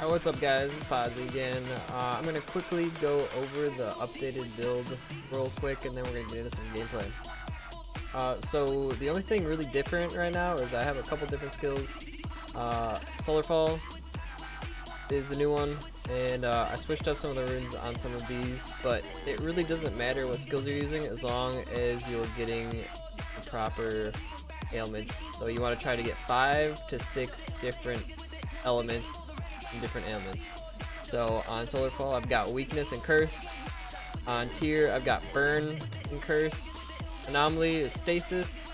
Alright, what's up guys, it's Posy again. I'm going to quickly go over the updated build real quick and then we're going to get into some gameplay. So the only thing really different right now is I have a couple different skills. Solar Fall is the new one, and I switched up some of the runes on some of these, but it really doesn't matter what skills you're using as long as you're getting the proper ailments. So you want to try to get 5 to 6 different elements and different ailments. So on Solar Fall I've got Weakness and Cursed. On Tier I've got Burn and Cursed. Anomaly is Stasis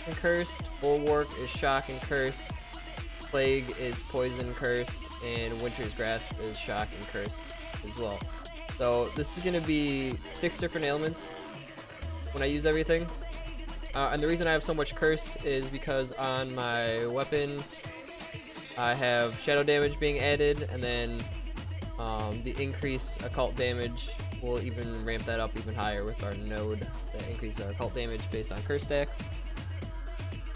and Cursed. Bulwark is Shock and Cursed. Plague is Poison Cursed, and Winter's Grasp is Shock and Cursed as well. So this is going to be 6 different ailments when I use everything. And the reason I have so much Cursed is because on my weapon I have Shadow damage being added, and then the increased occult damage will even ramp that up even higher with our node that increases our occult damage based on curse stacks.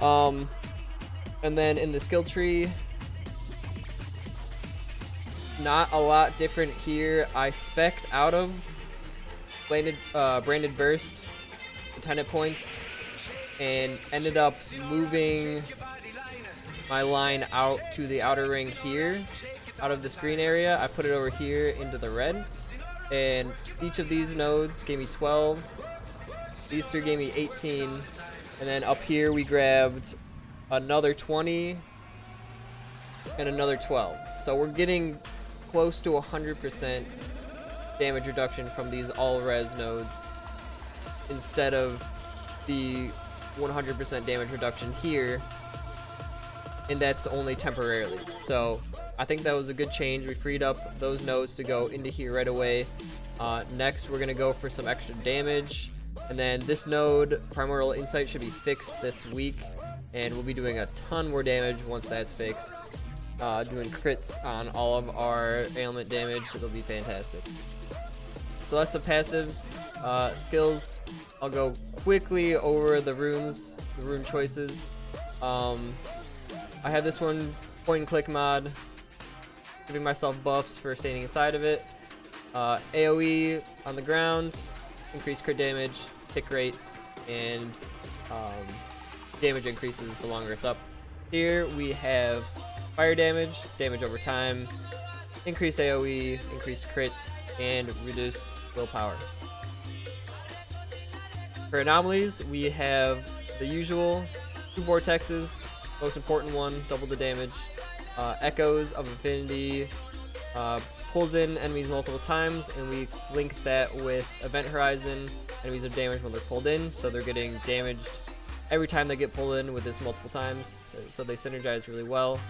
And then in the skill tree, not a lot different here. I spec'd out of Branded Burst, 10 hit points, and ended up moving my line out to the outer ring here, out of the screen area. I put it over here into the red, and each of these nodes gave me 12. These 3 gave me 18, and then up here we grabbed another 20 and another 12. So we're getting close to 100% damage reduction from these all res nodes instead of the 100% damage reduction here, and that's only temporarily. So I think that was a good change. We freed up those nodes to go into here right away. Next we're gonna go for some extra damage, and then this node, Primordial Insight, should be fixed this week, and we'll be doing a ton more damage once that's fixed. Doing crits on all of our ailment damage. It'll be fantastic. So that's the passives. Skills, I'll go quickly over the runes, the rune choices. I have this one, point and click mod, giving myself buffs for standing inside of it. AoE on the ground, increased crit damage, tick rate, and damage increases the longer it's up. Here we have fire damage, damage over time, increased AoE, increased crit, and reduced willpower. For anomalies, we have the usual 2 vortexes, most important one, double the damage. Echoes of Infinity pulls in enemies multiple times, and we link that with Event Horizon. Enemies are damaged when they're pulled in, so they're getting damaged every time they get pulled in with this multiple times, so they synergize really well.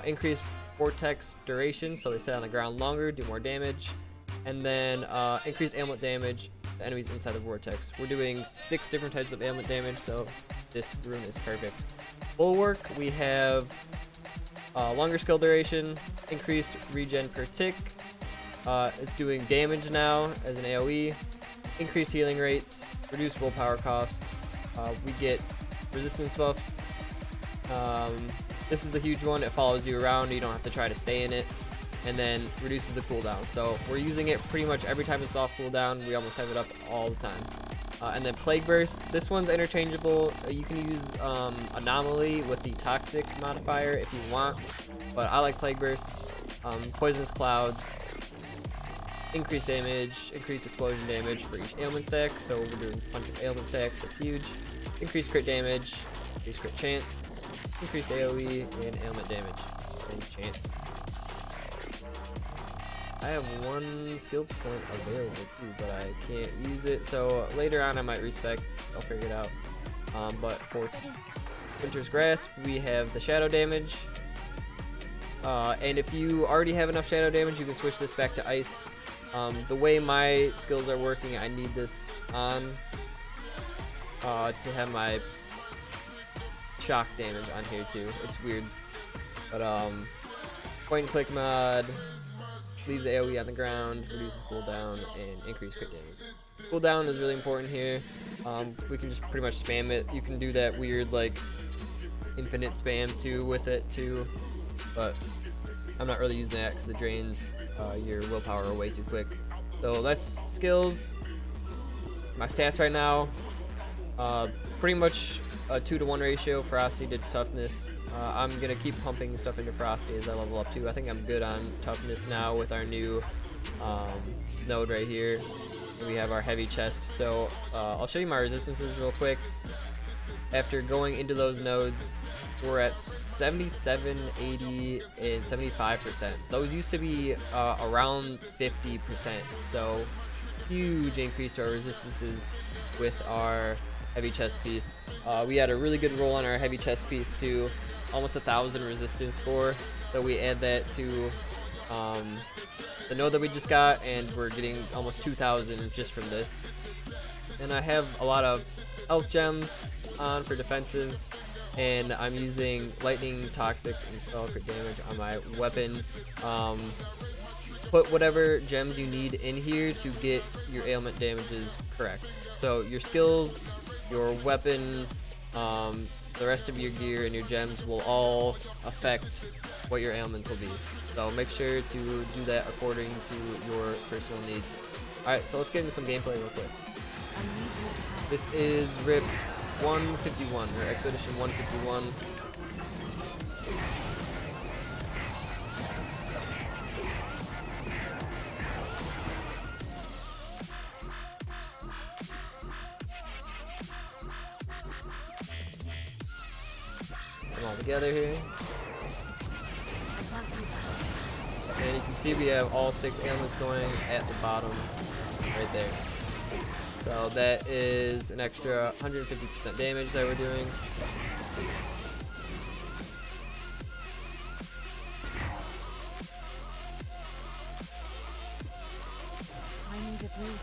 Increased vortex duration, so they stay on the ground longer, do more damage. And then increased ailment damage to enemies inside the vortex. We're doing 6 different types of ailment damage, so this rune is perfect. Bulwark, we have longer skill duration, increased regen per tick. It's doing damage now as an AoE, increased healing rates, reduced willpower cost. We get resistance buffs. This is the huge one. It follows you around. You don't have to try to stay in it, and then reduces the cooldown. So we're using it pretty much every time it's off cooldown. We almost have it up all the time. And then Plague Burst. This one's interchangeable. You can use Anomaly with the Toxic modifier if you want, but I like Plague Burst. Poisonous Clouds, increased damage, increased explosion damage for each ailment stack. So we're doing a bunch of ailment stacks. That's huge. Increased crit damage, increased crit chance, increased AoE, and ailment damage and chance. I have 1 skill point available too, but I can't use it, so later on I might respec. I'll figure it out. But for Winter's Grasp, we have the shadow damage, and if you already have enough shadow damage, you can switch this back to ice. The way my skills are working, I need this on to have my shock damage on here too. It's weird, but point and click mod leaves AoE on the ground, reduces cooldown, and increased crit damage. Cooldown is really important here. We can just pretty much spam it. You can do that weird like infinite spam too with it too, but I'm not really using that because it drains your willpower way too quick. So that's skills. My stats right now, pretty much a 2-to-1 ratio, Ferocity to Toughness. I'm gonna keep pumping stuff into Ferocity as I level up too. I think I'm good on Toughness now with our new node right here. And we have our heavy chest. So I'll show you my resistances real quick. After going into those nodes, we're at 77, 80, and 75%. Those used to be around 50%. So huge increase to our resistances with our heavy chest piece. We had a really good roll on our heavy chest piece too, almost 1,000 resistance score. So we add that to the node that we just got, and we're getting almost 2,000 just from this. And I have a lot of health gems on for defensive, and I'm using lightning, toxic, and spell crit damage on my weapon. Put whatever gems you need in here to get your ailment damages correct. So your skills, your weapon, the rest of your gear, and your gems will all affect what your ailments will be. So make sure to do that according to your personal needs. Alright, so let's get into some gameplay real quick. This is RIP 151, or Expedition 151. Them all together here. And you can see we have all 6 ailments going at the bottom right there. So that is an extra 150% damage that we're doing. I need a breather.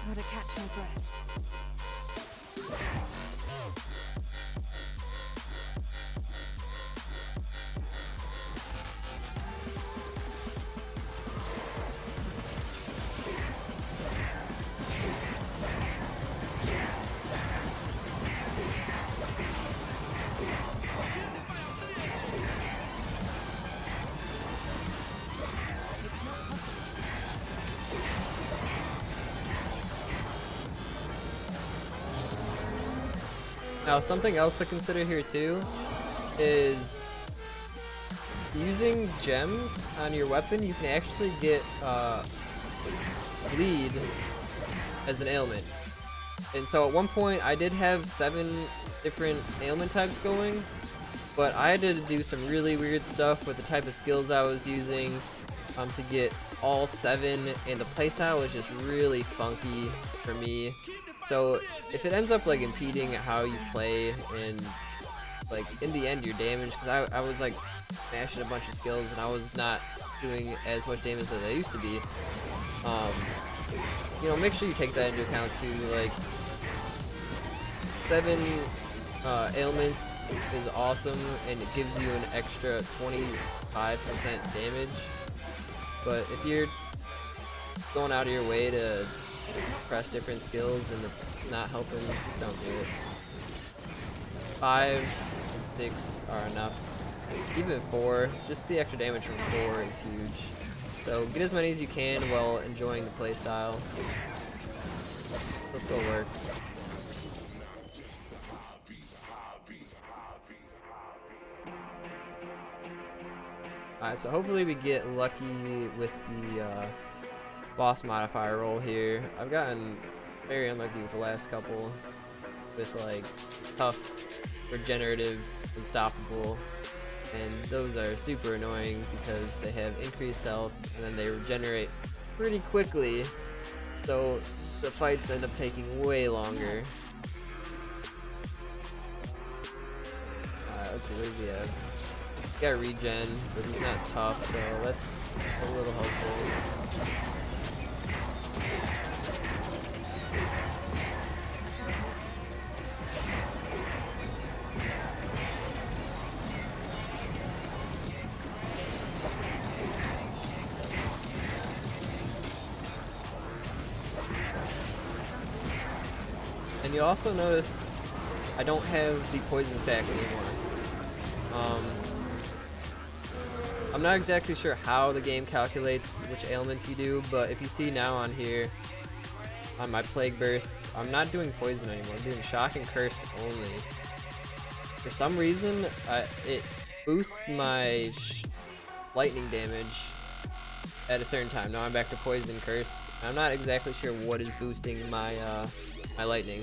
How to catch my breath. Now, something else to consider here too is using gems on your weapon. You can actually get bleed as an ailment. And so at one point I did have 7 different ailment types going, but I had to do some really weird stuff with the type of skills I was using to get all 7, and the playstyle was just really funky for me. So if it ends up like impeding how you play, and like in the end you're damaged, because I was like mashing a bunch of skills and I was not doing as much damage as I used to be, you know, make sure you take that into account too. Like 7 ailments is awesome, and it gives you an extra 25% damage, but if you're going out of your way to press different skills and it's not helping, just don't do it. 5 and 6 are enough. Even 4, just the extra damage from 4 is huge. So get as many as you can while enjoying the playstyle. It'll still work. Alright, so hopefully we get lucky with the boss modifier roll here. I've gotten very unlucky with the last couple with like tough, regenerative, unstoppable, and those are super annoying because they have increased health and then they regenerate pretty quickly, so the fights end up taking way longer. Alright, let's see, what does he have? He's got regen, but he's not tough, so that's a little helpful. And you also notice I don't have the poison stack anymore. I'm not exactly sure how the game calculates which ailments you do, but if you see now on here, on my Plague Burst, I'm not doing poison anymore. I'm doing shock and cursed only. For some reason, it boosts my lightning damage at a certain time. Now I'm back to poison and curse. I'm not exactly sure what is boosting my my lightning.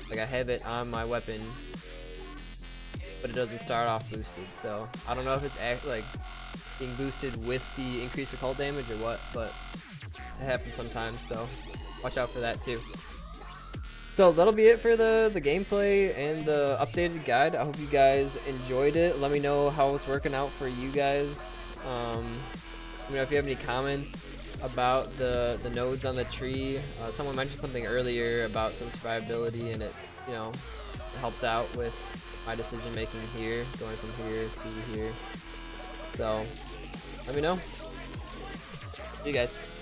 Like, I have it on my weapon, but it doesn't start off boosted, so I don't know if it's like being boosted with the increased occult damage or what, but it happens sometimes, so watch out for that too. So that'll be it for the gameplay and the updated guide. I hope you guys enjoyed it. Let me know how it's working out for you guys. Let me know if you have any comments about the nodes on the tree. Someone mentioned something earlier about some survivability, and it, you know, helped out with my decision making here, going from here to here. So let me know. See you guys.